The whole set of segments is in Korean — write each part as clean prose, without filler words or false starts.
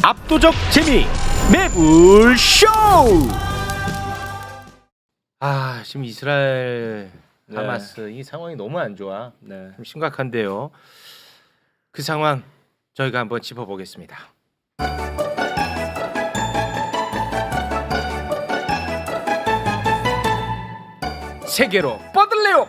압도적 재미 매불쇼. 지금 이스라엘 하마스 이 상황이 너무 안 좋아. 좀 심각한데요. 그 상황 저희가 한번 짚어보겠습니다. 세계로 뻗을래요.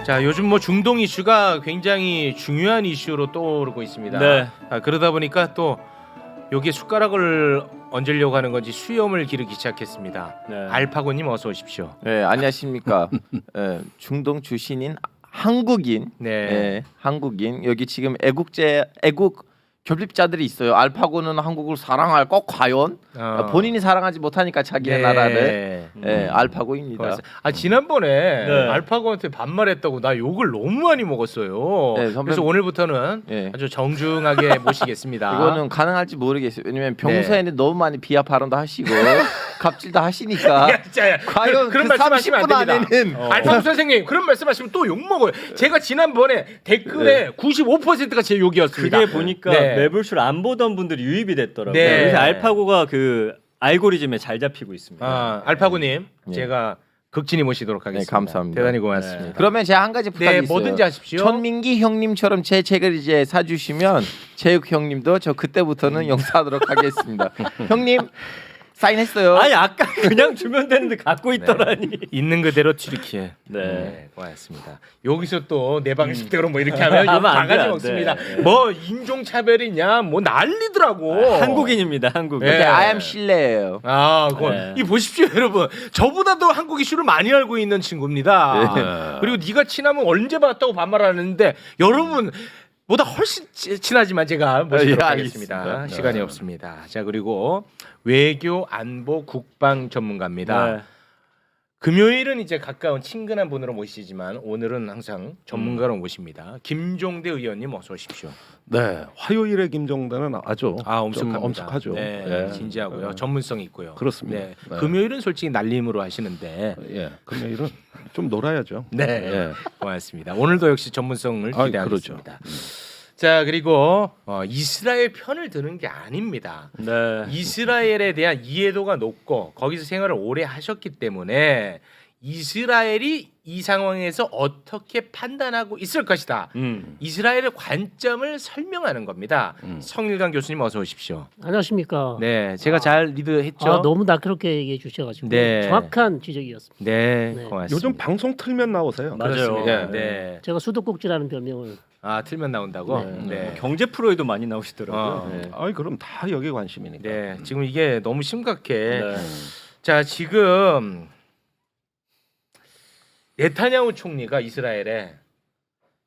자, 요즘 뭐 중동 이슈가 굉장히 중요한 이슈로 떠오르고 있습니다. 네. 그러다 보니까 또 여기에 숟가락을 얹으려고 하는 건지 수염을 기르기 시작했습니다. 네. 알파고님 어서 오십시오. 네, 안녕하십니까. 중동 출신인 한국인. 네. 한국인. 여기 지금 애국 결핍자들이 있어요. 알파고는 한국을 사랑할 것 과연? 본인이 사랑하지 못하니까 자기의 나라를. 알파고입니다. 지난번에 네. 알파고한테 반말했다고 나 욕을 너무 많이 먹었어요. 네, 선배- 그래서 오늘부터는 네. 아주 정중하게 모시겠습니다. 이거는 가능할지 모르겠어요. 왜냐면 평소에는 너무 많이 비하 발언도 하시고 갑질도 하시니까 야, 진짜, 과연 그런 그 말씀하시면 30분 안 됩니다. 안에는 알파고 선생님 그런 말씀하시면 또 욕 먹어요. 제가 지난번에 댓글에 95%가 제 욕이었습니다. 그게 보니까 네. 매불쇼를 안 보던 분들이 유입이 됐더라고요. 네. 그래서 알파고가 그 알고리즘에 잘 잡히고 있습니다. 알파고님 네. 제가 극진히 모시도록 하겠습니다. 네, 감사합니다. 대단히 고맙습니다. 그러면 제가 한 가지 부탁이 네, 있어요. 뭐든지 하십시오. 천민기 형님처럼 제 책을 이제 사주시면 제육 형님도 저 그때부터는 용서하도록 하겠습니다. 형님 사인했어요. 아니 아까 그냥 주면 되는데 갖고 있더라니. 있는 그대로 튀르키예. 네. 고맙습니다. 여기서 또 내 방식대로 뭐 이렇게 하면 욕 하면 안 돼, 바가지 안 먹습니다. 돼. 뭐 인종 차별이냐 뭐 난리더라고. 한국인입니다. 한국인. 네. I am 실례예요. 그거 네. 이 보십시오, 여러분. 저보다도 한국 이슈를 많이 알고 있는 친구입니다. 그리고 네가 친하면 언제 봤다고 반말하는데 여러분 보다 훨씬 친하지만 제가 모시도록 예, 하겠습니다. 알겠습니다. 시간이 없습니다. 자, 그리고 외교, 안보, 국방 전문가입니다. 네. 금요일은 이제 가까운 친근한 분으로 모시지만 오늘은 항상 전문가로 모십니다. 김종대 의원님 어서 오십시오. 네, 화요일에 김종대는 아주 좀 엄숙합니다. 엄숙하죠. 네, 예. 진지하고요. 전문성 있고요. 그렇습니다. 네. 네. 금요일은 솔직히 날림으로 하시는데 예, 금요일은 좀 놀아야죠. 네, 예. 고맙습니다. 오늘도 역시 전문성을 아, 기대하겠습니다. 자, 그리고 이스라엘 편을 드는 게 아닙니다. 네. 이스라엘에 대한 이해도가 높고 거기서 생활을 오래 하셨기 때문에 이스라엘이 이 상황에서 어떻게 판단하고 있을 것이다. 이스라엘의 관점을 설명하는 겁니다. 성일강 교수님 어서 오십시오. 안녕하십니까. 네, 제가 잘 리드했죠. 너무 날카롭게 얘기해 주셔가지고 네. 정확한 지적이었습니다. 네, 네. 고맙습니다. 요즘 방송 틀면 나오세요. 맞아요. 그렇습니다. 예. 네. 제가 수도꼭지라는 별명을 틀면 나온다고. 네. 경제 프로에도 많이 나오시더라고요. 네. 아이 그럼 다 여기 관심이니까. 네, 지금 이게 너무 심각해. 네. 자, 지금 네타냐후 총리가 이스라엘에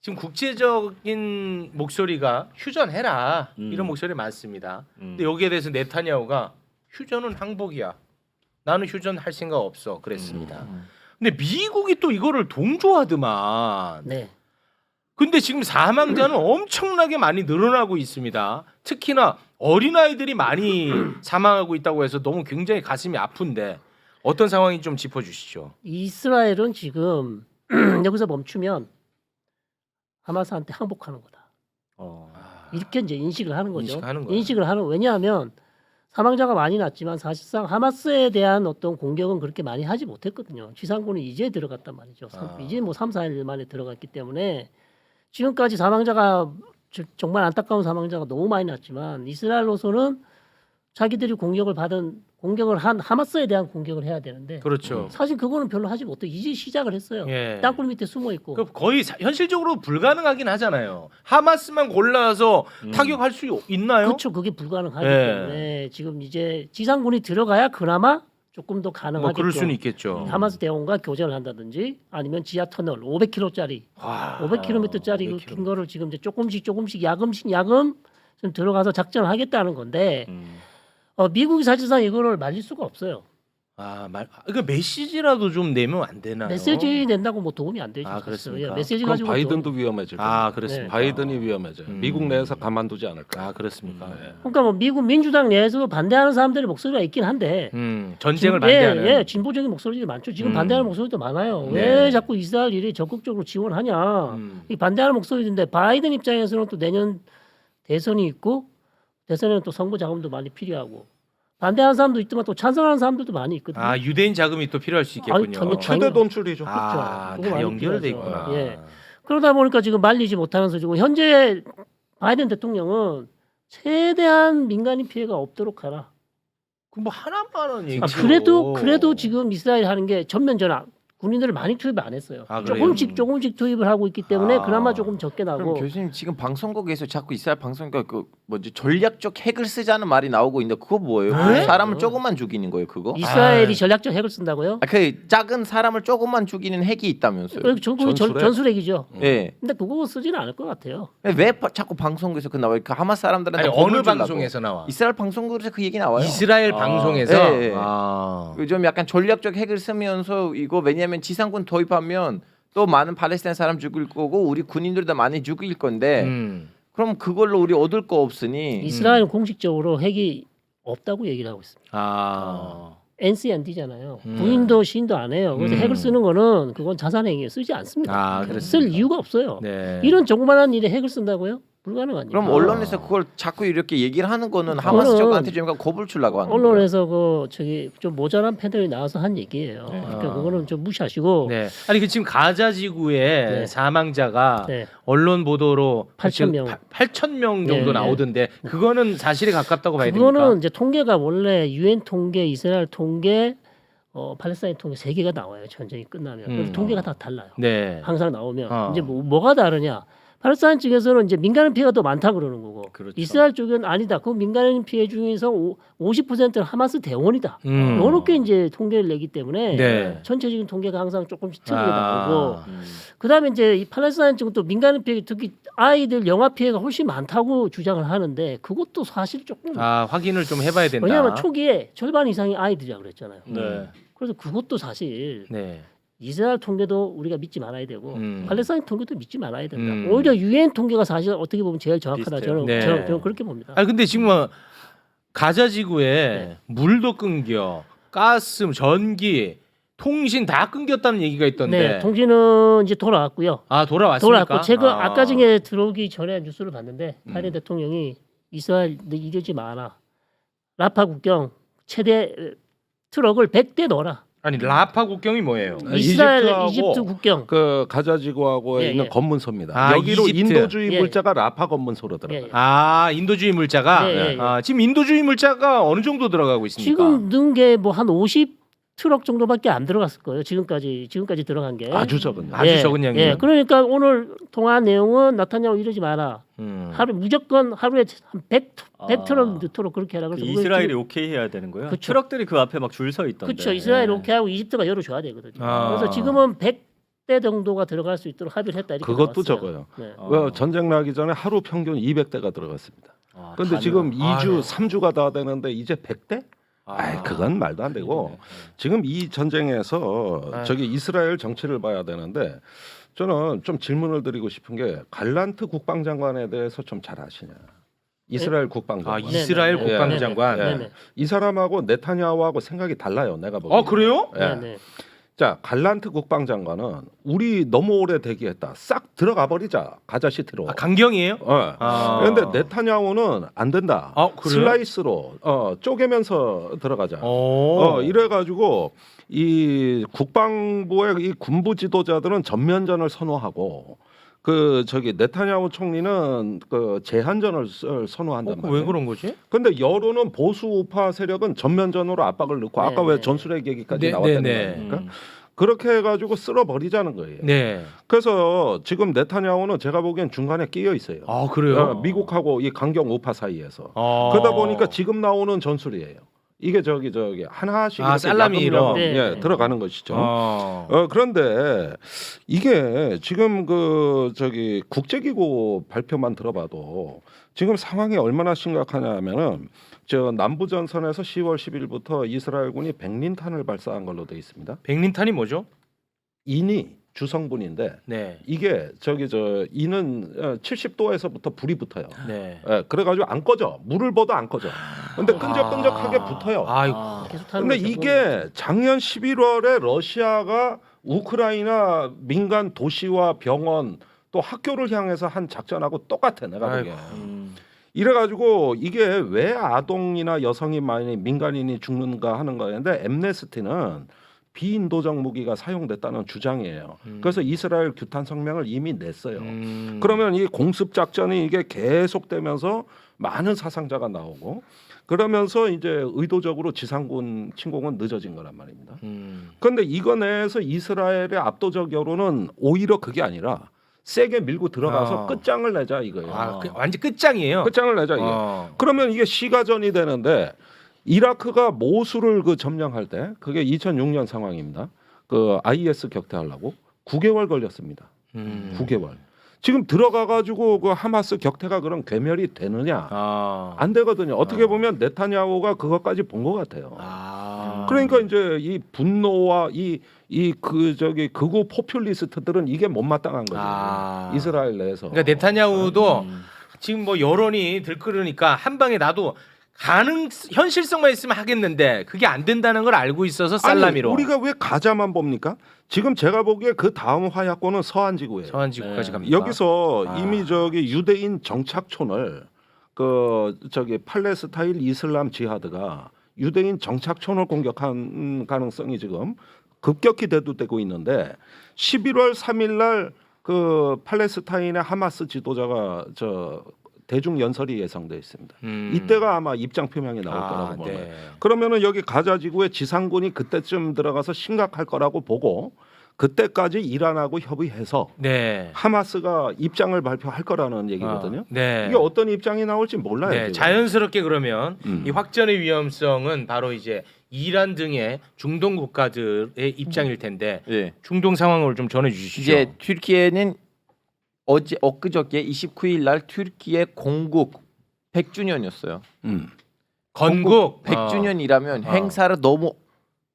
지금 국제적인 목소리가 휴전해라 이런 목소리 많습니다. 근데 여기에 대해서 네타냐후가 휴전은 항복이야. 나는 휴전할 생각 없어. 그랬습니다. 근데 미국이 또 이거를 동조하더만. 네. 근데 지금 사망자는 엄청나게 많이 늘어나고 있습니다. 특히나 어린아이들이 많이 사망하고 있다고 해서 너무 굉장히 가슴이 아픈데 어떤 상황인지 좀 짚어주시죠. 이스라엘은 지금 여기서 멈추면 하마스한테 항복하는 거다. 이렇게 이제 인식을 하는 거죠. 인식하는 거예요. 인식을 하는 왜냐하면 사망자가 많이 났지만 사실상 하마스에 대한 어떤 공격은 그렇게 많이 하지 못했거든요. 지상군이 이제 들어갔단 말이죠. 이제 뭐 3, 4일 만에 들어갔기 때문에 지금까지 사망자가 정말 안타까운 사망자가 너무 많이 났지만 이스라엘로서는 자기들이 공격을 한 하마스에 대한 공격을 해야 되는데 그렇죠. 사실 그거는 별로 하지 못해. 이제 시작을 했어요. 예. 땅굴 밑에 숨어 있고. 그 거의 현실적으로 불가능하긴 하잖아요. 하마스만 골라서 타격할 수 있나요? 그렇죠. 그게 불가능하기 예. 때문에 지금 이제 지상군이 들어가야 그나마 조금 더 가능하겠죠. 뭐 그럴 수는 있겠죠. 하마스 대원과 교전을 한다든지 아니면 지하 터널 500km짜리 500km짜리 그 500km. 긴 거를 지금 이제 조금씩 야금 좀 들어가서 작전을 하겠다는 건데 미국이 사실상 이거를 말릴 수가 없어요. 그러니까 메시지라도 좀 내면 안 되나요? 메시지 낸다고 뭐 도움이 안 되죠. 사실. 그렇습니까? 예, 메시지 그럼 가지고 바이든도 위험해질 거예요. 그렇습니다. 바이든이 위험해져요. 미국 내에서 가만두지 않을까. 그렇습니까? 그러니까 뭐 미국 민주당 내에서도 반대하는 사람들의 목소리가 있긴 한데 전쟁을 반대하는. 진보적인 목소리들이 많죠. 지금 음. 반대하는 목소리도 많아요. 네. 왜 자꾸 이스라엘이 적극적으로 지원하냐. 음. 이 반대하는 목소리인데 바이든 입장에서는 또 내년 대선이 있고 대선에는 또 선거 자금도 많이 필요하고 반대하는 사람도 있지만 또 찬성하는 사람들도 많이 있거든요. 아 유대인 자금이 또 필요할 수 있겠군요. 전혀 최대 돈줄이죠. 아, 그거 다 많이 연결돼 필요하죠. 있구나. 예. 그러다 보니까 지금 말리지 못하면서 지금 현재 바이든 대통령은 최대한 민간인 피해가 없도록 하라. 그럼 뭐 하나만은 얘기. 그래도 지금 이스라엘 하는 게 전면 전환. 군인들을 많이 투입 안 했어요. 아, 그래요? 조금씩 투입을 하고 있기 때문에 아. 그나마 조금 적게 그럼 나고. 교수님 지금 방송국에서 자꾸 이스라엘 방송국 그 뭐지 전략적 핵을 쓰자는 말이 나오고 있는데 그거 뭐예요? 네? 사람을 조금만 죽이는 거예요, 그거? 이스라엘이 아. 전략적 핵을 쓴다고요? 그 작은 사람을 조금만 죽이는 핵이 있다면서요? 그게 전술핵? 전술핵이죠. 예. 근데 그거 쓰지는 않을 것 같아요. 왜 자꾸 방송국에서 그 나와요? 그 하마스 사람들한테 아니 겁을 어느 주려고. 방송에서 나와? 이스라엘 방송국에서 그 얘기 나와요. 이스라엘 아. 방송에서. 예, 예. 아. 좀 약간 전략적 핵을 쓰면서 이거 왜냐하면 지상군 도입하면 또 많은 팔레스타인 사람 죽일 거고 우리 군인들도 많이 죽일 건데 그럼 그걸로 우리 얻을 거 없으니 이스라엘은 공식적으로 핵이 없다고 얘기를 하고 있습니다. 아. NCND잖아요. 부인도 시인도 안 해요. 그래서 핵을 쓰는 거는 그건 자산행위에 쓰지 않습니다. 아, 쓸 이유가 없어요. 네. 이런 조그만한 일에 핵을 쓴다고요? 불가능하니까. 그럼 언론에서 그걸 자꾸 이렇게 얘기를 하는 거는 하마스 쪽한테 좀 겁을 주려고 하는 거예요. 언론에서 그 저기 좀 모자란 패널이 나와서 한 얘기예요. 그러니까 그거는 좀 무시하시고. 네. 아니 그 지금 가자 지구에 네. 사망자가 네. 언론 보도로 8,000명. 8,000명 정도 네, 네. 나오던데 그거는 사실에 가깝다고 봐야 됩니까? 그거는 이제 통계가 원래 유엔 통계, 이스라엘 통계, 팔레스타인 통계 세 개가 나와요. 전쟁이 끝나면. 그래서 통계가 다 달라요. 네. 항상 나오면 어. 이제 뭐가 다르냐? 팔레스타인 측에서는 이제 민간인 피해가 더 많다 그러는 거고, 그렇죠. 이스라엘 쪽은 아니다. 그 민간인 피해 중에서 50%는 하마스 대원이다. 이렇게 이제 통계를 내기 때문에 네. 전체적인 통계가 항상 조금씩 틀리게 아. 나오고, 그다음에 이제 이 팔레스타인 측은 또 민간인 피해, 특히 아이들 영아 피해가 훨씬 많다고 주장을 하는데 그것도 사실 조금 아 확인을 좀 해봐야 된다. 왜냐하면 초기에 절반 이상이 아이들이라 그랬잖아요. 네. 그래서 그것도 사실 네. 이스라엘 통계도 우리가 믿지 말아야 되고 팔레스타인 통계도 믿지 말아야 된다. 음. 오히려 유엔 통계가 사실 어떻게 보면 제일 정확하다. 비슷해요. 저는, 네. 저는 그렇게 봅니다. 아 근데 지금 뭐 가자 지구에 네. 물도 끊겨, 가스, 전기, 통신 다 끊겼다는 얘기가 있던데. 네, 통신은 이제 돌아왔고요. 아 돌아왔습니까? 돌아왔고 제가 아까 전에 들어오기 전에 뉴스를 봤는데 바이든 대통령이 이스라엘 너 이러지 마라. 라파 국경 최대 트럭을 100대 넣어라. 아니 라파 국경이 뭐예요? 이스라엘 이집트하고 이집트 국경. 그 가자지구하고에 예, 있는 예. 검문소입니다. 아, 여기로 이집트. 인도주의 예. 물자가 라파 검문소로 들어가요. 예, 예. 아 인도주의 물자가. 네, 네, 아, 지금 인도주의 물자가 어느 정도 들어가고 있습니까? 지금 넣은 게 뭐 한 50 트럭 정도밖에 안 들어갔을 거예요. 지금까지 들어간 게. 아주 적은요. 아주 적은 양이에요? 예, 그러니까 오늘 통화한 내용은 나타냐고 이러지 마라. 하루 무조건 하루에 한 100 트럭 넣도록 그렇게 하라. 그 그래서 이스라엘이 오케이 해야 되는 거예요? 그쵸. 트럭들이 그 앞에 막 줄 서 있던데. 그렇죠. 이스라엘 네. 오케이 하고 이집트가 열어줘야 되거든요. 아. 그래서 지금은 100대 정도가 들어갈 수 있도록 합의를 했다 이렇게 그것도 나왔어요. 적어요. 네. 전쟁 나기 전에 하루 평균 200대가 들어갔습니다. 아, 그런데 다 지금 늘어. 2주, 네. 3주가 다 되는데 이제 100대? 아, 그건 말도 안 되고 지금 이 전쟁에서 아유. 저기 이스라엘 정치를 봐야 되는데 저는 좀 질문을 드리고 싶은 게 갈란트 국방장관에 대해서 좀 잘 아시냐? 이스라엘 아 국방장관. 이스라엘 네네. 국방장관. 예. 네네. 이 사람하고 네타냐후하고 생각이 달라요. 내가 보기에. 그래요? 예. 네네. 자, 갈란트 국방장관은 우리 너무 오래 대기했다. 싹 들어가 버리자. 가자시티로. 아, 강경이에요? 어. 그런데 네타냐후는 안 된다. 아, 그래요? 슬라이스로 쪼개면서 들어가자. 오. 이래가지고 이 국방부의 이 군부 지도자들은 전면전을 선호하고 그 저기 네타냐후 총리는 그 제한전을 선호한단 말이에요. 왜 그런 거지? 근데 여론은 보수 우파 세력은 전면전으로 압박을 넣고 아까 네, 왜 네. 전술핵 얘기까지 네, 나왔다는 네, 네. 거니까 그렇게 해가지고 쓸어버리자는 거예요. 네. 그래서 지금 네타냐후는 제가 보기엔 중간에 끼어 있어요. 아 그래요? 미국하고 이 강경 우파 사이에서 아. 그러다 보니까 지금 나오는 전술이에요. 이게 저기 하나씩 아, 이렇게 살라미로. 야금야금, 네, 예, 네. 들어가는 것이죠. 어. 그런데 이게 지금 그 저기 국제기구 발표만 들어봐도 지금 상황이 얼마나 심각하냐면은 저 남부 전선에서 10월 10일부터 이스라엘군이 백린탄을 발사한 걸로 돼 있습니다. 백린탄이 뭐죠? 인이 주성분인데 네. 이게 이는 70도에서부터 불이 붙어요. 네. 예, 그래가지고 안 꺼져. 물을 벗어 안 꺼져. 근데 끈적끈적하게 붙어요. 아이고. 계속 타는 근데 거죠. 이게 작년 11월에 러시아가 우크라이나 민간 도시와 병원 또 학교를 향해서 한 작전하고 똑같아 내가 보기에. 이래가지고 이게 왜 아동이나 여성이 많이 민간인이 죽는가 하는 거였는데 엠네스티는 비인도적 무기가 사용됐다는 주장이에요. 그래서 이스라엘 규탄 성명을 이미 냈어요. 그러면 이 공습 작전이 이게 계속되면서 많은 사상자가 나오고 그러면서 이제 의도적으로 지상군 침공은 늦어진 거란 말입니다. 그런데 이거 내에서 이스라엘의 압도적 여론은 오히려 그게 아니라 세게 밀고 들어가서 끝장을 내자 이거예요. 완전 끝장이에요. 끝장을 내자 이게. 그러면 이게 시가전이 되는데 이라크가 모술을 그 점령할 때 그게 2006년 상황입니다. 그 IS 격퇴하려고 9개월 걸렸습니다. 9개월. 지금 들어가 가지고 그 하마스 격퇴가 그럼 괴멸이 되느냐? 안 되거든요. 어떻게 보면 네타냐후가 그것까지 본 것 같아요. 그러니까 이제 이 분노와 이 그 저기 극우 포퓰리스트들은 이게 못마땅한 거죠. 이스라엘 내에서. 그러니까 네타냐후도 지금 뭐 여론이 들끓으니까 한 방에 나도 현실성만 있으면 하겠는데 그게 안 된다는 걸 알고 있어서 살라미로. 아니, 우리가 왜 가자만 봅니까? 지금 제가 보기에 그 다음 화약고는 서한지구예요. 서한지구까지 갑니다. 여기서 이미 저기 유대인 정착촌을 그 저기 팔레스타인 이슬람 지하드가 유대인 정착촌을 공격한 가능성이 지금 급격히 대두되고 있는데 11월 3일 날 그 팔레스타인의 하마스 지도자가 저 대중 연설이 예상돼 있습니다. 이때가 아마 입장 표명이 나올 거라고 봅니다. 네. 그러면은 여기 가자 지구에 지상군이 그때쯤 들어가서 심각할 거라고 보고 그때까지 이란하고 협의해서 네. 하마스가 입장을 발표할 거라는 얘기거든요. 네. 이게 어떤 입장이 나올지 몰라요. 네, 지금. 자연스럽게 그러면 이 확전의 위험성은 바로 이제 이란 등의 중동 국가들의 입장일 텐데 예. 중동 상황을 좀 전해 주시죠. 이제 튀르키예는 엊그저께 29일 날 튀르키예 건국 100주년이었어요. 건국 100주년이라면 행사를 너무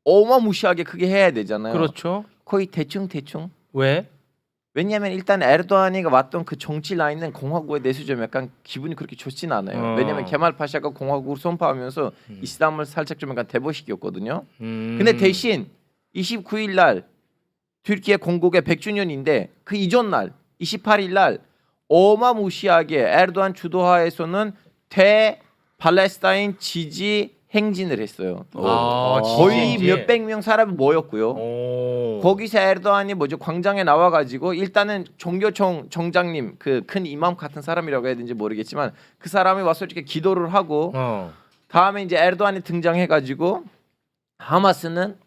어마무시하게 크게 해야 되잖아요. 그렇죠. 거의 대충 왜? 왜냐하면 일단 에르도안이가 왔던 그 정치 라인은 공화국에 대해서 좀 약간 기분이 그렇게 좋진 않아요. 왜냐하면 케말 파샤가 공화국을 선포하면서 이슬람을 살짝 좀 약간 대보시켰거든요. 근데 대신 29일 날 튀르키예 건국의 100주년인데 그 이전 날 28일 날 어마무시하게 에르도안 주도하에서는 대팔레스타인 지지 행진을 했어요. 거의 지지. 몇백 명 사람이 모였고요. 거기서 에르도안이 뭐죠 광장에 나와가지고 일단은 종교청 정장님 그 큰 이맘 같은 사람이라고 해야 되는지 모르겠지만 그 사람이 와서 이렇게 기도를 하고 다음에 이제 에르도안이 등장해가지고 하마스는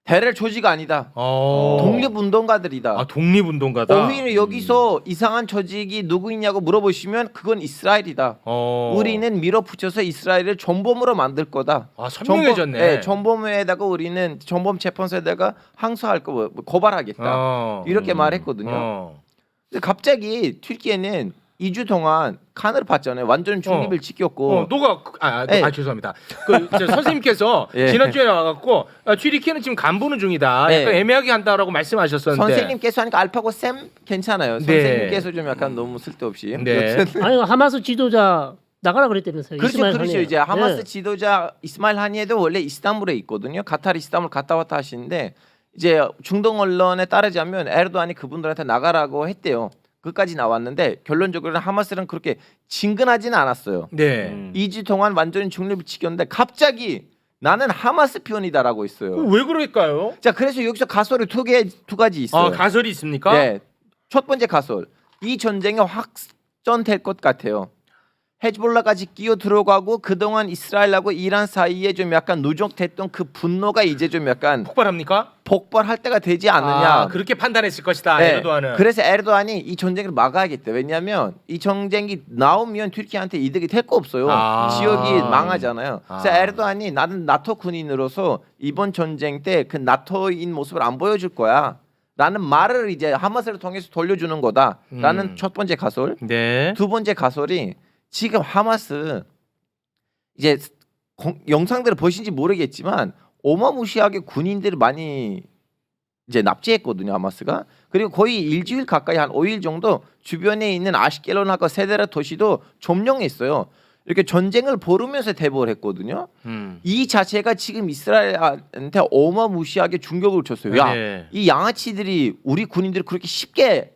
대렐 조지가 아니다. 독립운동가들이다. 독립운동가다. 오히려 여기서 이상한 조직이 누구 있냐고 물어보시면 그건 이스라엘이다. 우리는 밀어붙여서 이스라엘을 전범으로 만들 거다. 선명해졌네. 네, 전범에다가 우리는 전범 재판소에다가 항소할 거 고발하겠다. 이렇게 말했거든요. 근데 갑자기 튀르키예는 2주 동안 칸을 봤잖아요. 완전 중립을 지켰고. 죄송합니다. 저 선생님께서 예. 지난주에 와갖고 튀르키예는 지금 간보는 중이다. 약간 애매하게 한다라고 말씀하셨었는데. 선생님께서 하니까 알파고 쌤 괜찮아요. 선생님께서 좀 약간 너무 쓸데없이. 네. 아니 하마스 지도자 나가라 그랬다면서요. 그렇죠. 이제 하마스 지도자 이스마일 하니에도 원래 이스탄불에 있거든요. 카타르 이스탄불 갔다 왔다 하시는데 이제 중동 언론에 따르자면 에르도안이 그분들한테 나가라고 했대요. 그까지 나왔는데 결론적으로는 하마스는 그렇게 진근하지는 않았어요. 네. 2주 동안 완전히 중립을 지켰는데 갑자기 나는 하마스 편이다라고 했어요. 왜 그럴까요? 자, 그래서 여기서 가설이 두 가지 있어요. 가설이 있습니까? 네. 첫 번째 가설. 이 전쟁이 확전될 것 같아요. 헤즈볼라까지 끼어 들어가고 그동안 이스라엘하고 이란 사이에 좀 약간 누적됐던 그 분노가 이제 좀 약간 폭발합니까? 폭발할 때가 되지 않느냐. 그렇게 판단했을 것이다. 네. 에르도안은. 그래서 에르도안이 이 전쟁을 막아야겠다. 왜냐하면 이 전쟁이 나오면 튀르키예한테 이득이 될 거 없어요. 지역이 망하잖아요. 그래서 에르도안이 나는 나토 군인으로서 이번 전쟁 때 그 나토인 모습을 안 보여줄 거야. 라는 말을 이제 하마스를 통해서 돌려주는 거다라는 첫 번째 가설. 네. 두 번째 가설이 지금 하마스 이제 영상들을 보신지 모르겠지만 어마무시하게 군인들을 많이 이제 납치했거든요. 하마스가. 그리고 거의 일주일 가까이 한 5일 정도 주변에 있는 아시켈론하고 세데라 도시도 점령했어요. 이렇게 전쟁을 벌으면서 대보를 했거든요. 이 자체가 지금 이스라엘한테 어마무시하게 충격을 줬어요. 야, 이 양아치들이 우리 군인들을 그렇게 쉽게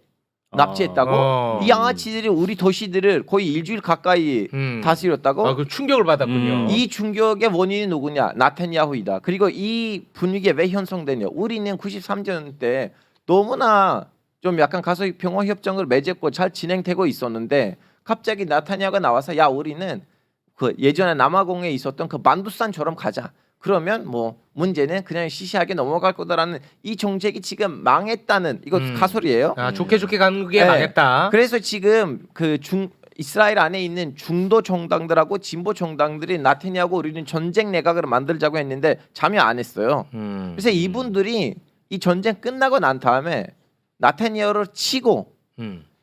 납치했다고. 이 양아치들이 우리 도시들을 거의 일주일 가까이 다스렸다고. 아, 그 충격을 받았군요. 이 충격의 원인이 누구냐? 나타냐후이다. 그리고 이 분위기가 왜 형성되냐? 우리는 93년 때 너무나 좀 약간 가서 평화 협정을 맺었고 잘 진행되고 있었는데 갑자기 나타냐후가 나와서 야 우리는 그 예전에 남아공에 있었던 그 만두산처럼 가자. 그러면 뭐 문제는 그냥 시시하게 넘어갈 거다라는 이 정책이 지금 망했다는 이거 가설이에요. 아, 좋게 간 게 네. 망했다. 그래서 지금 그 이스라엘 안에 있는 중도 정당들하고 진보 정당들이 나타냐고 우리는 전쟁 내각을 만들자고 했는데 참여 안 했어요. 그래서 이분들이 이 전쟁 끝나고 난 다음에 나타냐후를 치고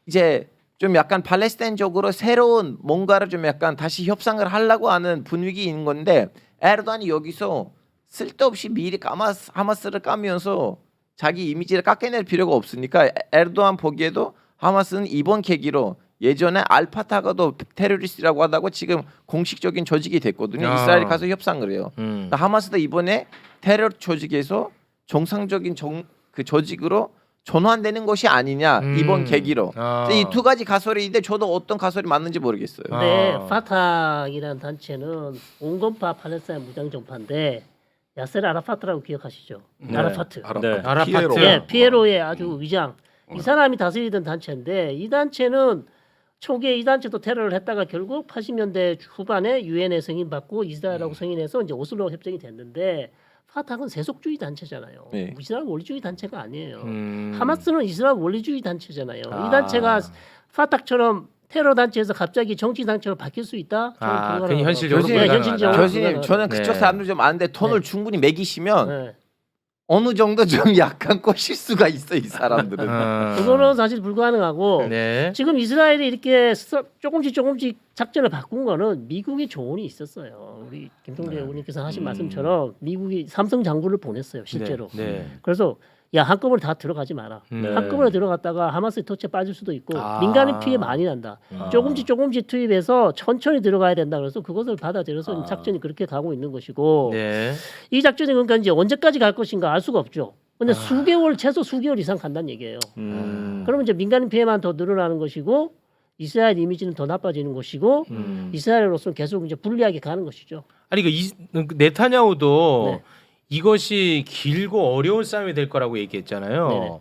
이제 좀 약간 팔레스타인적으로 새로운 뭔가를 좀 약간 다시 협상을 하려고 하는 분위기인 건데 에르도안이 여기서 쓸데없이 미리 하마스를 까면서 자기 이미지를 깎아낼 필요가 없으니까 에르도안 보기에도 하마스는 이번 계기로 예전에 알파타가도 테러리스트라고 하다고 지금 공식적인 조직이 됐거든요. 아. 이스라엘 가서 협상을 해요. 그러니까 하마스도 이번에 테러 조직에서 정상적인 그 조직으로 전환되는 것이 아니냐 이번 계기로. 이 두 가지 가설인데 저도 어떤 가설이 맞는지 모르겠어요. 근데 파타이라는 단체는 온건파 팔레스타인 무장 정파인데 야세르 아라파트라고 기억하시죠? 아라파트. 네. 아라파트. 예, 피에로의 아주 위장. 이 사람이 다스리던 단체인데 이 단체는 초기에 이 단체도 테러를 했다가 결국 80년대 후반에 유엔에 승인받고 이스라엘하고 승인해서 이제 오슬로 협정이 됐는데 파타는 세속주의 단체잖아요. 네. 이스라엘 원리주의 단체가 아니에요. 하마스는 이스라엘 원리주의 단체잖아요. 이 단체가 파타처럼 테러 단체에서 갑자기 정치 단체로 바뀔 수 있다? 저는 그건 현실적으로 교수님, 불가능하다. 교수님 저는 네. 그쪽 사람들 좀 아는데 돈을 충분히 매기시면 네. 어느 정도 좀 약간 꼬실 수가 있어 이 사람들은. 그거는 사실 불가능하고 네. 지금 이스라엘이 이렇게 조금씩 작전을 바꾼 거는 미국의 조언이 있었어요. 우리 김종대 의원님께서 하신 말씀처럼 미국이 삼성 장군을 보냈어요 실제로. 네. 그래서 야 한꺼번에 다 들어가지 마라. 네. 한꺼번에 들어갔다가 하마스의 터치에 빠질 수도 있고 아. 민간인 피해 많이 난다. 조금씩 투입해서 천천히 들어가야 된다. 그래서 그것을 받아들여서 작전이 그렇게 가고 있는 것이고 네. 이 작전이 그러니까 이제 언제까지 갈 것인가 알 수가 없죠. 근데 최소 수개월 이상 간다는 얘기예요. 그러면 이제 민간인 피해만 더 늘어나는 것이고 이스라엘 이미지는 더 나빠지는 것이고 이스라엘로서는 계속 이제 불리하게 가는 것이죠. 아니 그 네타냐후도 네. 이것이 길고 어려운 싸움이 될 거라고 얘기했잖아요. 네네.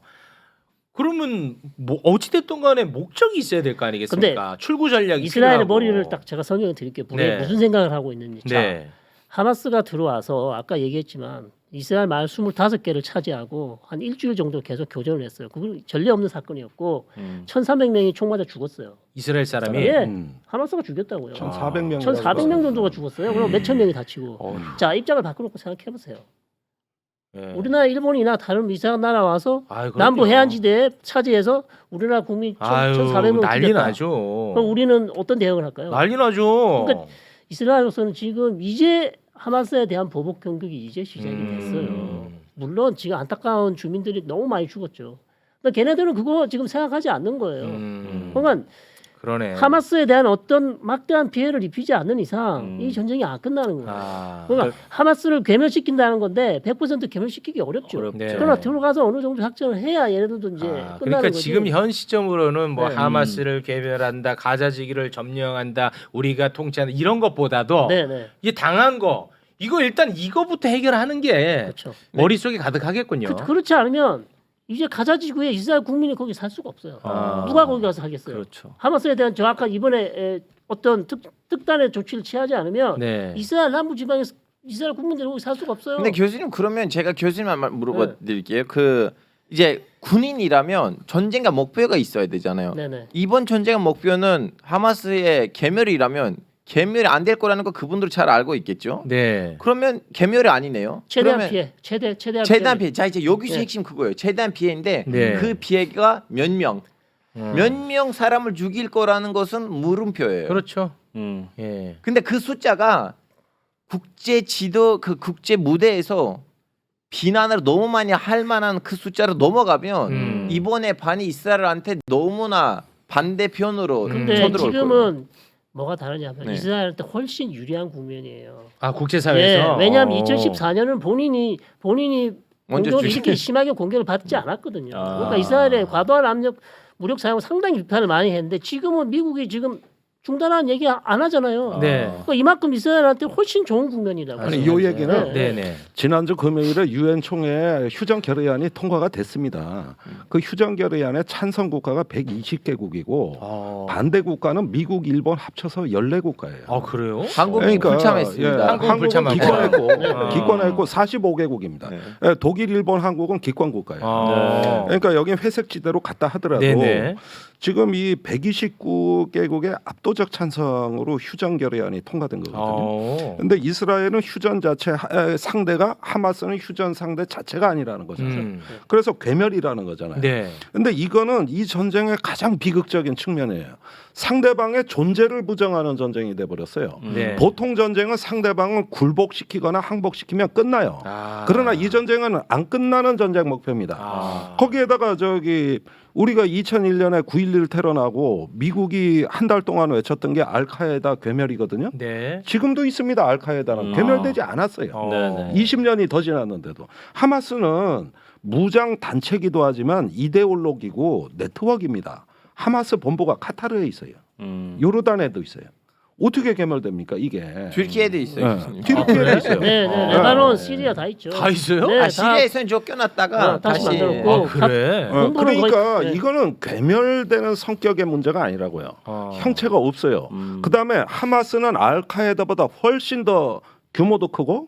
그러면 뭐 어찌 됐든 간에 목적이 있어야 될 거 아니겠습니까? 출구 전략이 이스라엘의 필요하고. 머리를 딱 제가 설명을 드릴게요. 네. 무슨 생각을 하고 있는지. 자, 네. 하마스가 들어와서 아까 얘기했지만 이스라엘 말 25개를 차지하고 한 일주일 정도 계속 교전을 했어요. 그건 전례 없는 사건이었고 1,300명이 총 맞아 죽었어요. 이스라엘 사람이 예, 하마스가 죽였다고요. 1,400명 1,400명 정도가 죽었어요. 그럼 몇천 명이 다치고. 자 입장을 바꿔놓고 생각해 보세요. 네. 우리나라, 일본이나 다른 이상한 나라 와서 아유, 그럼요. 남부 해안지대에 차지해서 우리나라 국민 1,400명 난리 죽였다. 나죠. 그럼 우리는 어떤 대응을 할까요? 난리 나죠. 그러니까 이스라엘로서는 지금 이제 하마스에 대한 보복 공격이 이제 시작이 됐어요. 물론 지금 안타까운 주민들이 너무 많이 죽었죠. 그러니까 걔네들은 그거 지금 생각하지 않는 거예요. 그러니까 그러네. 하마스에 대한 어떤 막대한 피해를 입히지 않는 이상 이 전쟁이 안 끝나는 거예요. 그러니까 하마스를 괴멸시킨다는 건데 100% 괴멸시키기 어렵죠. 네. 그러나 들어가서 어느 정도 작전을 해야 얘네들도 이제 끝나는 그러니까 거지. 지금 현 시점으로는 뭐 네. 하마스를 괴멸한다, 가자지기를 점령한다, 우리가 통치한다 이런 것보다도 네네. 이게 당한 거 이거 일단 이거부터 해결하는 게 그렇죠. 머릿속에 가득하겠군요. 그렇지 않으면 이제 가자지구에 이스라엘 국민이 거기 살 수가 없어요. 누가 거기 가서 하겠어요? 그렇죠. 하마스에 대한 정확한 이번에 어떤 특단의 조치를 취하지 않으면 네. 이스라엘 남부 지방에서 이스라엘 국민들이 거기 살 수가 없어요. 근데 교수님 그러면 제가 교수님한테 물어봐 드릴게요. 그 이제 군인이라면 전쟁과 목표가 있어야 되잖아요. 네네. 이번 전쟁의 목표는 하마스의 개멸이라면 개멸이 안 될 거라는 거 그분들 잘 알고 있겠죠. 네. 그러면 개멸이 아니네요. 최대한 그러면 피해, 최대한 피해. 자 이제 여기서 네. 핵심 그거예요. 최대한 피해인데 네. 그 피해가 몇 명 사람을 죽일 거라는 것은 물음표예요. 그렇죠. 예. 근데 그 숫자가 국제 지도 그 국제 무대에서 비난을 너무 많이 할 만한 그 숫자로 넘어가면 이번에 반이 이스라엘한테 너무나 반대편으로 근데 쳐들어올 거예요. 지금은 뭐가 다르냐면 네. 이스라엘한테 훨씬 유리한 국면이에요. 아 국제사회에서. 예, 왜냐하면 2014년은 본인이 먼저 공격을 주시- 이렇게 심하게 공격을 받지 않았거든요. 아. 그러니까 이스라엘의 과도한 압력 무력 사용 상당히 비판을 많이 했는데 지금은 미국이 지금 중단하는 얘기 안 하잖아요. 네. 그러니까 이만큼 이스라엘한테 훨씬 좋은 국면이라고. 아니 이 얘기는 네네. 지난주 금요일에 유엔 총회 휴전 결의안이 통과가 됐습니다. 그 휴전 결의안에 찬성 국가가 120개국이고 반대 국가는 미국, 일본 합쳐서 14국가예요. 아 그래요? 한국이 불참했습니다. 한국은 불참하고. 기권했고 기권했고 45개국입니다. 네. 독일, 일본, 한국은 기권 국가예요. 아. 그러니까 여긴 회색지대로 갔다 하더라도 네네. 지금 이 129개국의 압도적 찬성으로 휴전 결의안이 통과된 거거든요. 근데 이스라엘은 휴전 자체 상대가 하마스는 휴전 상대 자체가 아니라는 거잖아요. 그래서 괴멸이라는 거잖아요. 네. 근데 이거는 이 전쟁의 가장 비극적인 측면이에요. 상대방의 존재를 부정하는 전쟁이 돼 버렸어요. 네. 보통 전쟁은 상대방을 굴복시키거나 항복시키면 끝나요. 아. 그러나 이 전쟁은 안 끝나는 전쟁 목표입니다. 아. 거기에다가 저기 우리가 2001년에 9.11 테러 나고 미국이 한 달 동안 외쳤던 게 알카에다 괴멸이거든요. 네. 지금도 있습니다. 알카에다는 괴멸되지 않았어요. 네네. 20년이 더 지났는데도 하마스는 무장 단체기도 하지만 이데올로기고 네트워크입니다. 하마스 본부가 카타르에 있어요. 요르단에도 있어요. 어떻게 괴멸됩니까 이게? 튀르키예도 있어요. 교수님. 튀르키예도 있어요. 네, 레바논, 시리아 다 있죠. 다 있어요? 네, 아 시리아에서는 쫓겨났다가 다시 다시 만들었고. 아 그래. 본부는 그러니까 거의- 네. 이거는 괴멸되는 성격의 문제가 아니라고요. 형체가 없어요. 그다음에 하마스는 알카에다보다 훨씬 더 규모도 크고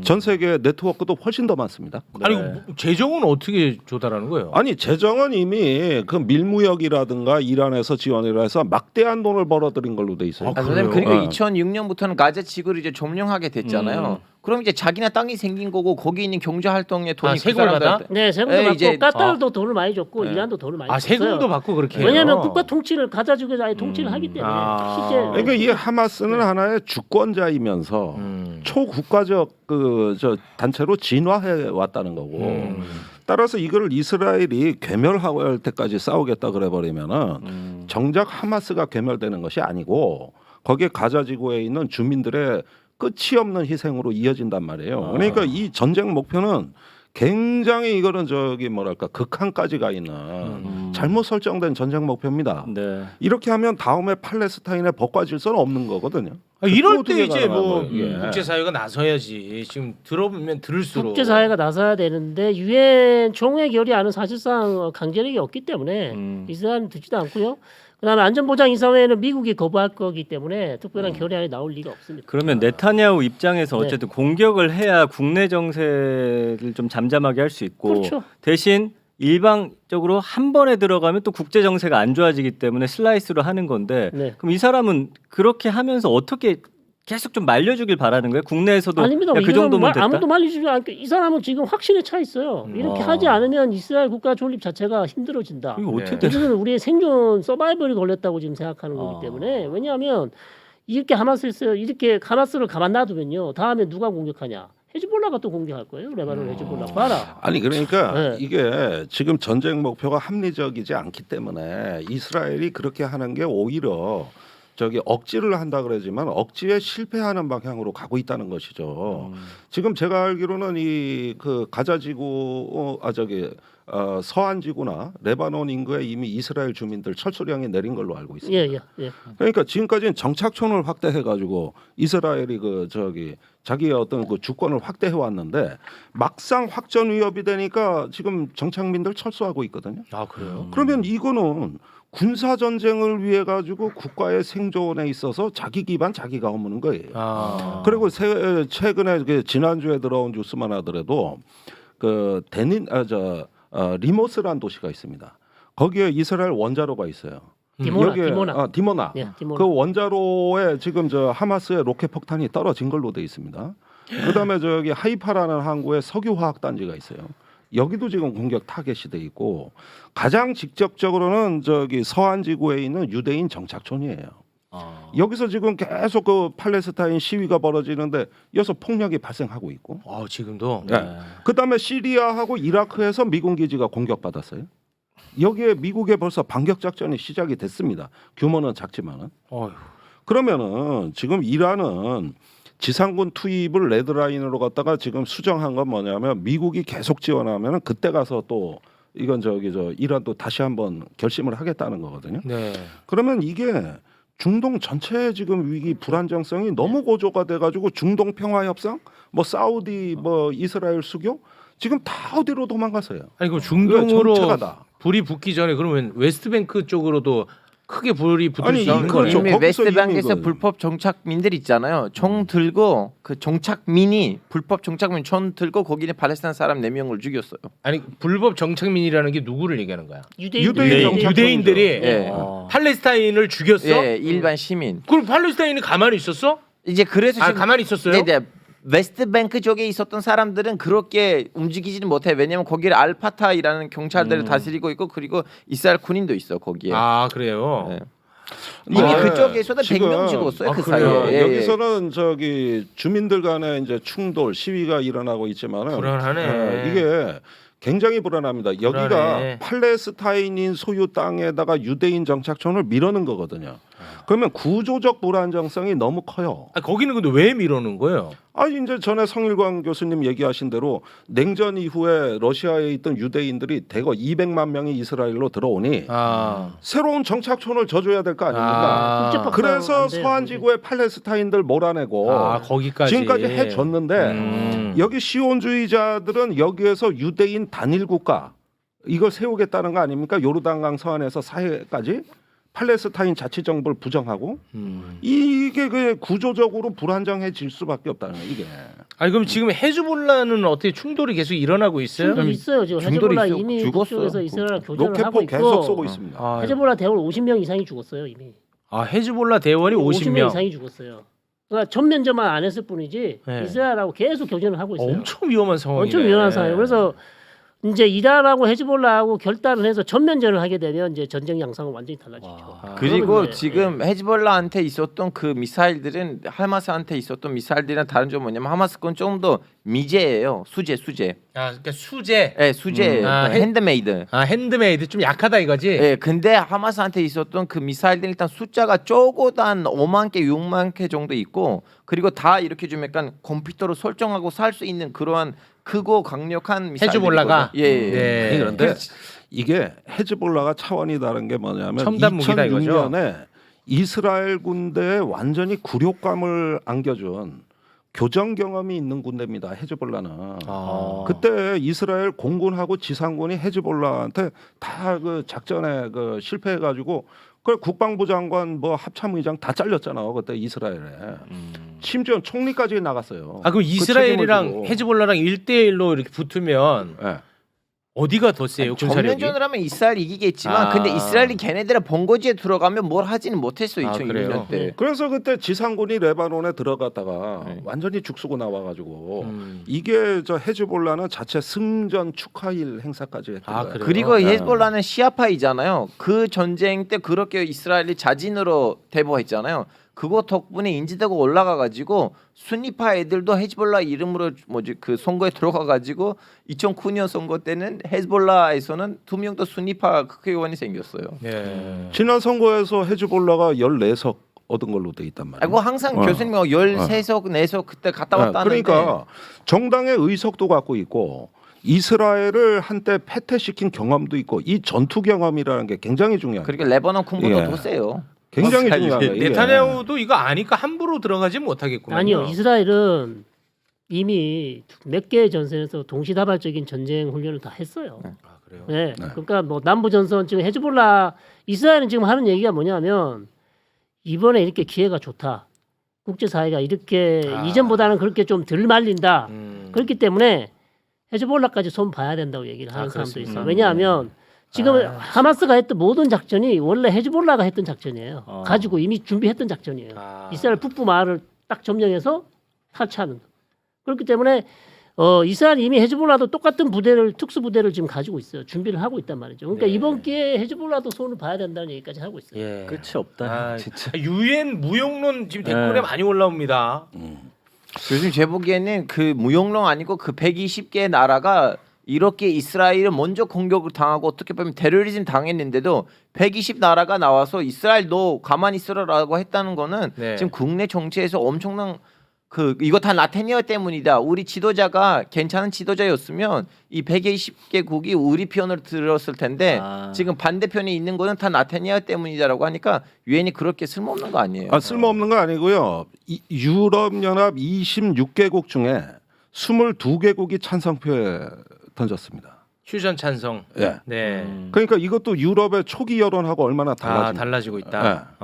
전 세계 네트워크도 훨씬 더 많습니다. 아니 재정은 어떻게 조달하는 거예요? 아니 재정은 이미 그 밀무역이라든가 이란에서 지원을 해서 막대한 돈을 벌어들인 걸로 돼 있어요. 아, 선생님 그래요? 그리고 어. 2006년부터는 가자 지구를 이제 점령하게 됐잖아요. 그럼 이제 자기네 땅이 생긴 거고 거기 있는 경제 활동에 돈이 아, 세금을 받아? 네, 세금도 네, 받고 이제- 까타르도 돈을 많이 줬고 네. 이란도 돈을 많이 아 줬어요. 세금도 받고 그렇게 해요? 왜냐하면 국가 통치를 가자주가 아예 통치를 하기 때문에 아. 실제 그러니까 이 하마스는 하나의 주권자이면서 초국가적 그 저 단체로 진화해 왔다는 거고. 따라서 이거를 이스라엘이 괴멸할 때까지 싸우겠다 그래 버리면은 정작 하마스가 괴멸되는 것이 아니고 거기에 가자 지구에 있는 주민들의 끝이 없는 희생으로 이어진단 말이에요. 그러니까 이 전쟁 목표는 굉장히 이거는 저기 뭐랄까 극한까지 가 있는 잘못 설정된 전쟁 목표입니다. 네. 이렇게 하면 다음에 팔레스타인의 법과 질서는 없는 거거든요. 아, 이럴 어떻게 때 이제 뭐 가능한 거예요? 예. 국제사회가 나서야지. 지금 들어보면 들을수록 국제사회가 나서야 되는데 유엔 총회 결의안은 사실상 강제력이 없기 때문에 이스라엘은 듣지도 않고요. 그다음에 안전보장이사회는 미국이 거부할 거기 때문에 특별한 결의안이 나올 리가 없습니다. 그러면 네타냐후 입장에서 네. 어쨌든 공격을 해야 국내 정세를 좀 잠잠하게 할 수 있고 그렇죠. 대신 일방적으로 한 번에 들어가면 또 국제 정세가 안 좋아지기 때문에 슬라이스로 하는 건데 네. 그럼 이 사람은 그렇게 하면서 어떻게 계속 좀 말려주길 바라는 거예요? 국내에서도 아닙니다. 야, 그 이거는 정도면 됐다. 아무도 말리지 않고 이 사람은 지금 확신에 차 있어요. 이렇게 하지 않으면 이스라엘 국가 존립 자체가 힘들어진다. 이거 어떻게 네. 되나? 이거는 우리의 생존 서바이벌이 걸렸다고 지금 생각하는 거기 때문에 왜냐하면 이렇게 하마스를 가만 놔두면요 다음에 누가 공격하냐 헤즈볼라가 또 공격할 거예요. 레바논 헤즈볼라 봐라. 아니 그러니까 네. 이게 지금 전쟁 목표가 합리적이지 않기 때문에 이스라엘이 그렇게 하는 게 오히려 저기 억지를 한다 그러지만 억지에 실패하는 방향으로 가고 있다는 것이죠. 지금 제가 알기로는 이 그 가자 지구 서한 지구나 레바논 인구에 이미 이스라엘 주민들 철수령이 내린 걸로 알고 있습니다. 예. 그러니까 지금까지는 정착촌을 확대해 가지고 이스라엘이 그 저기 자기의 어떤 그 주권을 확대해 왔는데 막상 확전 위협이 되니까 지금 정착민들 철수하고 있거든요. 아 그래요? 그러면 이거는 군사 전쟁을 위해 가지고 국가의 생존에 있어서 자기 기반 자기가 허무는 거예요. 아 그리고 최근에 그 지난주에 들어온 뉴스만 하더라도 그 리모스라는 도시가 있습니다. 거기에 이스라엘 원자로가 있어요. 디모나. 예, 디모나. 그 원자로에 지금 저 하마스의 로켓 폭탄이 떨어진 걸로 돼 있습니다. 그다음에 저기 하이파라는 항구에 석유화학 단지가 있어요. 여기도 지금 공격 타겟이 돼 있고 가장 직접적으로는 저기 서한 지구에 있는 유대인 정착촌이에요. 여기서 지금 계속 그 팔레스타인 시위가 벌어지는데 여기서 폭력이 발생하고 있고. 지금도 네. 그다음에 시리아하고 이라크에서 미군 기지가 공격받았어요. 여기에 미국에 벌써 반격 작전이 시작이 됐습니다. 규모는 작지만은. 어휴. 그러면은 지금 이란은 지상군 투입을 레드라인으로 갖다가 지금 수정한 건 뭐냐면 미국이 계속 지원하면 그때 가서 또 이건 저 이란도 다시 한번 결심을 하겠다는 거거든요. 네. 그러면 이게 중동 전체 지금 위기 불안정성이 너무 고조가 돼가지고 중동 평화 협상, 뭐 사우디, 뭐 이스라엘 수교 지금 다 어디로 도망가세요? 아니 그럼 중동으로 전체가 다. 불이 붙기 전에 그러면 웨스트뱅크 쪽으로도 크게 불이 붙을 아니, 수 있는 그렇죠. 거네요. 이미 거기서 웨스트뱅크에서 이미 그- 불법 정착민들 있잖아요. 총 들고 그 정착민이 불법 정착민 총 들고 거기는 팔레스타인 사람 4명을 죽였어요. 아니 불법 정착민이라는 게 누구를 얘기하는 거야? 유대인 유대인들이 예. 팔레스타인을 죽였어? 예, 일반 시민. 그럼 팔레스타인이 가만히 있었어? 이제 그래서 아 지금 가만히 있었어요? 네, 웨스트뱅크 쪽에 있었던 사람들은 그렇게 움직이지는 못해. 왜냐면 거기를 알파타이라는 경찰들을 다스리고 있고 그리고 이스라엘 군인도 있어 거기에. 아 그래요. 네. 이미 아, 그쪽에서도 지금- 100명 죽었어요. 그 그래요? 사이에. 예, 예. 여기서는 저기 주민들 간에 이제 충돌 시위가 일어나고 있지만은 불안하네. 이게 굉장히 불안합니다. 여기가 불안해. 팔레스타인인 소유 땅에다가 유대인 정착촌을 밀어넣은 거거든요. 그러면 구조적 불안정성이 너무 커요. 아, 거기는 근데 왜 밀어넣은 거예요? 이제 전에 성일광 교수님 얘기하신 대로 냉전 이후에 러시아에 있던 유대인들이 대거 200만 명이 이스라엘로 들어오니 아, 새로운 정착촌을 져줘야 될 거 아닙니까? 아, 그래서 안 돼요, 서한 거기. 지구의 팔레스타인들 몰아내고 거기까지 지금까지 해줬는데 여기 시온주의자들은 여기에서 유대인 단일 국가 이걸 세우겠다는 거 아닙니까? 요르단강 서안에서 사해까지 팔레스타인 자치정부를 부정하고 이게 그 구조적으로 불안정해질 수밖에 없다는 거예요. 이게. 아니 그럼 지금 헤즈볼라는 어떻게 충돌이 계속 일어나고 있어요? 충돌 있어요. 지금 중돌이 헤즈볼라 있어. 이미 죽었어요. 그쪽에서 이스라엘 교전을 하고 로켓포 있고 계속 쏘고 있습니다. 아, 헤즈볼라 대원 50명 이상이 죽었어요 이미. 헤즈볼라 대원이 50명. 이상이 죽었어요. 그러니까 전면전만 안 했을 뿐이지 네. 이스라엘하고 계속 교전을 하고 있어요. 엄청 위험한 상황이네. 엄청 위험한 상황이에요. 그래서 이제 이란하고 헤즈볼라하고 결단을 해서 전면전을 하게 되면 이제 전쟁 양상은 완전히 달라지죠. 그리고 그러면 이제, 지금 헤즈볼라한테 있었던 그 미사일들은 하마스한테 있었던 미사일들이랑 다른 점은 뭐냐면 하마스 건 좀 더 미제예요. 수제. 그러니까 수제. 예, 수제예요. 핸드메이드. 핸드메이드 좀 약하다 이거지. 예, 근데 하마스한테 있었던 그 미사일들 일단 숫자가 적어도 한 5만 개, 6만 개 정도 있고 그리고 다 이렇게 좀 약간 컴퓨터로 설정하고 살 수 있는 그러한 크고 강력한 미사일들이거든요. 헤즈볼라가? 예, 예. 네. 아니, 그런데 이게 헤즈볼라가 차원이 다른 게 뭐냐면 첨단 무기다 이거죠? 2006년에 이스라엘 군대에 완전히 굴욕감을 안겨준 교전 경험이 있는 군대입니다. 헤즈볼라는. 그때 이스라엘 공군하고 지상군이 헤즈볼라한테 다 그 작전에 그 실패해가지고 그 국방부 장관 뭐 합참의장 다 잘렸잖아 그때 이스라엘에. 심지어 총리까지 나갔어요. 그럼 그 이스라엘이랑 책임을 지고. 헤즈볼라랑 1대1로 이렇게 붙으면 예. 어디가 더 세요? 군사력이? 전면전을 하면 이스라엘이 이기겠지만 아. 근데 이스라엘이 걔네들의 본거지에 들어가면 뭘 하지는 못했어요. 아, 2006년 그래요? 때. 그래서 그때 지상군이 레바논에 들어갔다가 네. 완전히 죽쓰고 나와가지고 이게 저 헤즈볼라는 자체 승전 축하일 행사까지 했던 거예요. 그래요? 그리고 네. 헤즈볼라는 시아파이잖아요. 그 전쟁 때 그렇게 이스라엘이 자진으로 대보했잖아요. 그거 덕분에 인지되고 올라가가지고 순니파 애들도 헤즈볼라 이름으로 그 선거에 들어가가지고 2009년 선거 때는 헤즈볼라에서는 2명도 순니파 국회의원이 생겼어요. 예. 지난 선거에서 헤즈볼라가 14석 얻은 걸로 돼 있단 말이에요. 아이고 항상 교수님 13석, 4석 그때 갔다 왔다 하는데 그러니까 정당의 의석도 갖고 있고 이스라엘을 한때 패퇴시킨 경험도 있고 이 전투 경험이라는 게 굉장히 중요해요. 그러니까 레바논 군부도 예. 더 세요. 굉장히 중요한 거예요. 이게. 네타냐후도 이거 아니까 함부로 들어가지 못하겠구만요. 아니요 이스라엘은 이미 몇 개의 전선에서 동시다발적인 전쟁 훈련을 다 했어요. 아, 그래요? 네. 그러니까 뭐 남부 전선 지금 헤즈볼라 이스라엘은 지금 하는 얘기가 뭐냐면 이번에 이렇게 기회가 좋다. 국제 사회가 이렇게 이전보다는 그렇게 좀 덜 말린다. 그렇기 때문에 헤즈볼라까지 손 봐야 된다고 얘기를 하는 사람도 그렇습니까? 있어요. 왜냐하면 지금 하마스가 했던 모든 작전이 원래 헤즈볼라가 했던 작전이에요. 가지고 이미 준비했던 작전이에요. 이스라엘 북부 마을을 딱 점령해서 탈취하는. 그렇기 때문에 이스라엘 이미 헤즈볼라도 똑같은 부대를 특수 부대를 지금 가지고 있어요. 준비를 하고 있단 말이죠. 그러니까 이번 기회에 헤즈볼라도 손을 봐야 된다는 얘기까지 하고 있어요. 예. 끝이 없다. 진짜. 유엔 무용론 지금 댓글에 예. 많이 올라옵니다. 요즘 제 보기에는 그 무용론 아니고 그 120개의 나라가 이렇게 이스라엘을 먼저 공격을 당하고 어떻게 보면 테러리즘 당했는데도 120 나라가 나와서 이스라엘 너 가만히 있으라라고 했다는 거는 네. 지금 국내 정치에서 엄청난 이거 다 나타니아 때문이다. 우리 지도자가 괜찮은 지도자였으면 이 120개국이 우리 편을 들었을 텐데 지금 반대편에 있는 거는 다 나타니아 때문이다라고 하니까 유엔이 그렇게 쓸모없는 거 아니에요. 쓸모없는 거 아니고요. 유럽연합 26개국 중에 22개국이 찬성표에 던졌습니다. 휴전 찬성. 예. 네. 그러니까 이것도 유럽의 초기 여론하고 얼마나 달라지고 있다.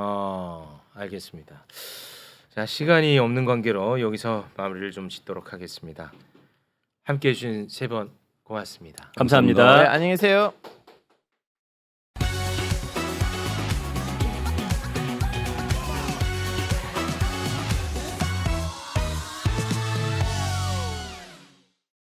알겠습니다. 자, 시간이 없는 관계로 여기서 마무리를 좀 짓도록 하겠습니다. 함께해 주신 세 분 고맙습니다. 감사합니다. 네, 안녕히 계세요.